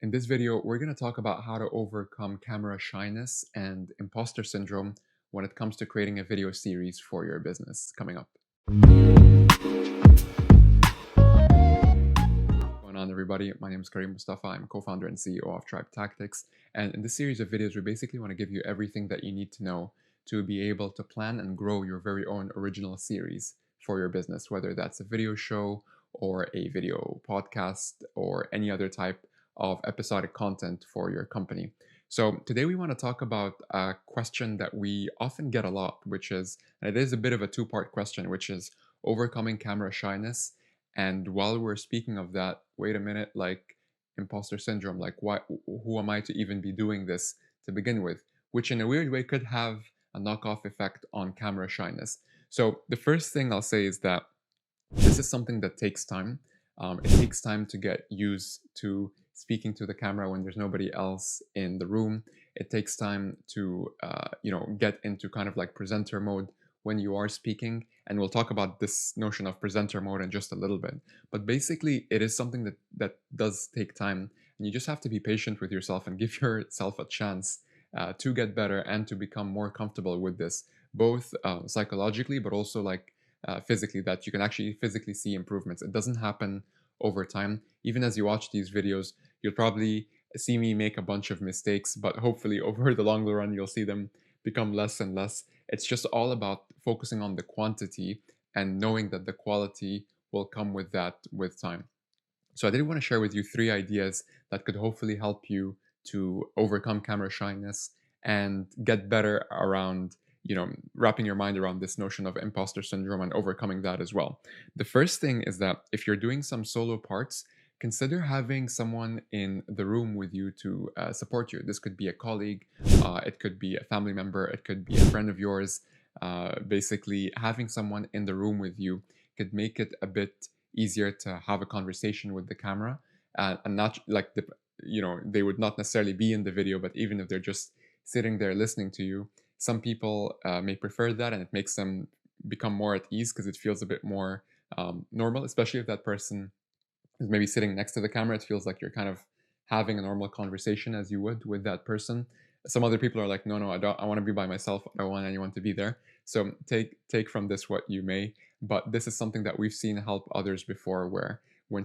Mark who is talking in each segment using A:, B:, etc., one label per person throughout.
A: In this video, we're going to talk about how to overcome camera shyness and imposter syndrome when it comes to creating a video series for your business coming up. What's going on, everybody? My name is Karim Mustafa. I'm co-founder and CEO of Tribe Tactics. And in this series of videos, we basically want to give you everything that you need to know to be able to plan and grow your very own original series for your business, whether that's a video show or a video podcast or any other type of episodic content for your company. So today we want to talk about a question that we often get a lot, which is, and it is a bit of a two-part question, which is overcoming camera shyness. And while we're speaking of that, wait a minute, like imposter syndrome, like who am I to even be doing this to begin with? Which in a weird way could have a knockoff effect on camera shyness. So the first thing I'll say is that this is something that takes time. It takes time to get used to speaking to the camera when there's nobody else in the room. It takes time to get into kind of like presenter mode when you are speaking. And we'll talk about this notion of presenter mode in just a little bit. But basically, it is something that does take time, and you just have to be patient with yourself and give yourself a chance to get better and to become more comfortable with this, both psychologically, but also like physically, that you can actually physically see improvements. It doesn't happen over time. Even as you watch these videos, you'll probably see me make a bunch of mistakes, but hopefully over the longer run, you'll see them become less and less. It's just all about focusing on the quantity and knowing that the quality will come with that with time. So I did want to share with you 3 ideas that could hopefully help you to overcome camera shyness and get better around, wrapping your mind around this notion of imposter syndrome and overcoming that as well. The first thing is that if you're doing some solo parts, consider having someone in the room with you to support you. This could be a colleague, it could be a family member, it could be a friend of yours. Basically, having someone in the room with you could make it a bit easier to have a conversation with the camera, and not like they would not necessarily be in the video, but even if they're just sitting there listening to you, some people may prefer that, and it makes them become more at ease because it feels a bit more normal, especially if that person is maybe sitting next to the camera. It feels like you're kind of having a normal conversation as you would with that person. Some other people are like, no, I want to be by myself. I don't want anyone to be there. So take from this what you may. But this is something that we've seen help others before, where when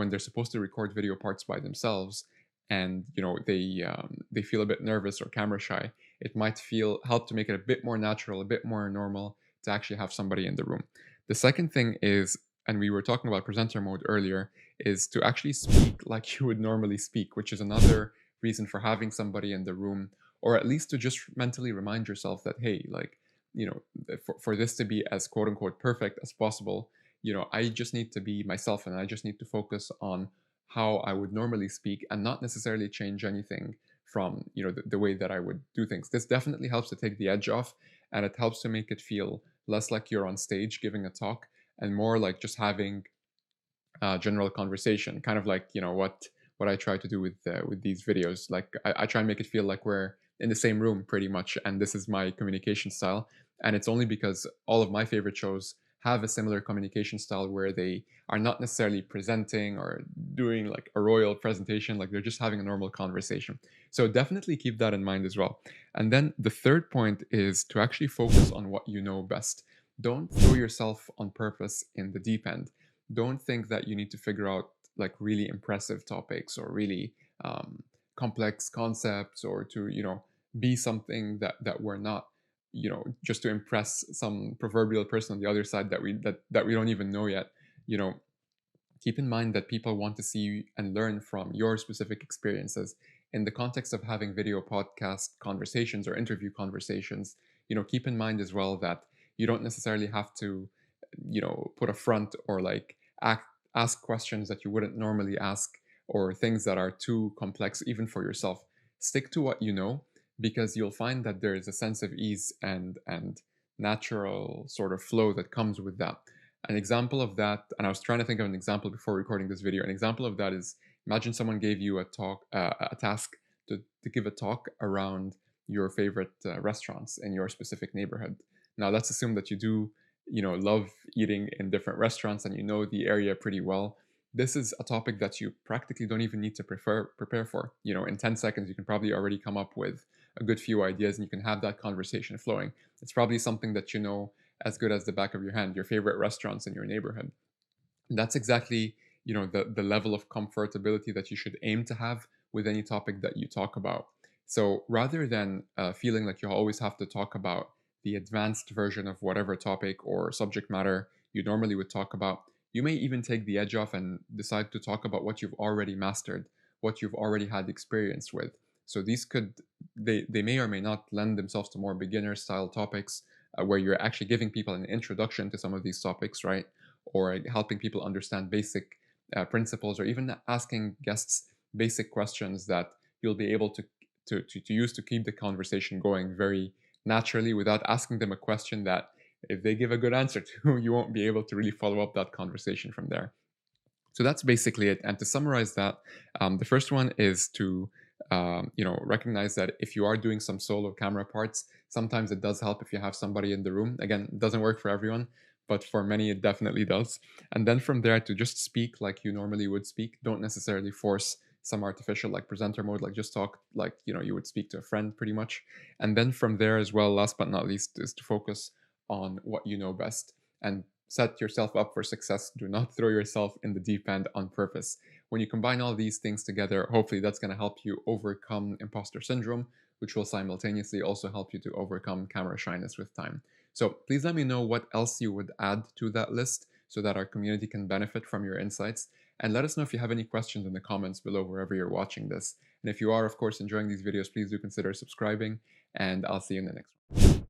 A: they're supposed to record video parts by themselves, and they feel a bit nervous or camera shy, it might help to make it a bit more natural, a bit more normal to actually have somebody in the room. The second thing is, and we were talking about presenter mode earlier, is to actually speak like you would normally speak, which is another reason for having somebody in the room, or at least to just mentally remind yourself that, hey, like, for this to be as quote unquote perfect as possible, I just need to be myself, and I just need to focus on how I would normally speak and not necessarily change anything from the way that I would do things. This definitely helps to take the edge off, and it helps to make it feel less like you're on stage giving a talk and more like just having general conversation, kind of like what I try to do with these videos. Like I try and make it feel like we're in the same room pretty much, and this is my communication style. And it's only because all of my favorite shows have a similar communication style where they are not necessarily presenting or doing like a royal presentation, like they're just having a normal conversation. So definitely keep that in mind as well. And then the third point is to actually focus on what you know best. Don't throw yourself on purpose in the deep end. Don't think that you need to figure out like really impressive topics or really complex concepts, or to be something that we're not, just to impress some proverbial person on the other side that we don't even know yet. you know Keep in mind that people want to see and learn from your specific experiences. In the context of having video podcast conversations or interview conversations, keep in mind as well that you don't necessarily have to, put a front or like ask questions that you wouldn't normally ask, or things that are too complex even for yourself. Stick to what you know, because you'll find that there is a sense of ease and natural sort of flow that comes with that. An example of that, and I was trying to think of an example before recording this video. An example of that is, imagine someone gave you a task to give a talk around your favorite restaurants in your specific neighborhood. Now, let's assume that you do, love eating in different restaurants and you know the area pretty well. this is a topic that you practically don't even need to prepare for. In 10 seconds, you can probably already come up with a good few ideas and you can have that conversation flowing. It's probably something that you know as good as the back of your hand, your favorite restaurants in your neighborhood. And that's exactly, the level of comfortability that you should aim to have with any topic that you talk about. So rather than feeling like you always have to talk about the advanced version of whatever topic or subject matter you normally would talk about, you may even take the edge off and decide to talk about what you've already mastered, what you've already had experience with. So these they may or may not lend themselves to more beginner style topics, where you're actually giving people an introduction to some of these topics, right? Or helping people understand basic principles, or even asking guests basic questions that you'll be able to use to keep the conversation going very naturally, without asking them a question that, if they give a good answer to, you won't be able to really follow up that conversation from there. So that's basically it. And to summarize that, the first one is to recognize that if you are doing some solo camera parts, sometimes it does help if you have somebody in the room. Again, it doesn't work for everyone, but for many it definitely does. And then from there, to just speak like you normally would speak. Don't necessarily force some artificial like presenter mode, like just talk like you would speak to a friend pretty much. And then from there as well, last but not least, is to focus on what you know best and set yourself up for success. Do not throw yourself in the deep end on purpose. When you combine all these things together, hopefully that's going to help you overcome imposter syndrome, which will simultaneously also help you to overcome camera shyness with time. So please let me know what else you would add to that list so that our community can benefit from your insights. And let us know if you have any questions in the comments below wherever you're watching this. And if you are, of course, enjoying these videos, please do consider subscribing, and I'll see you in the next one.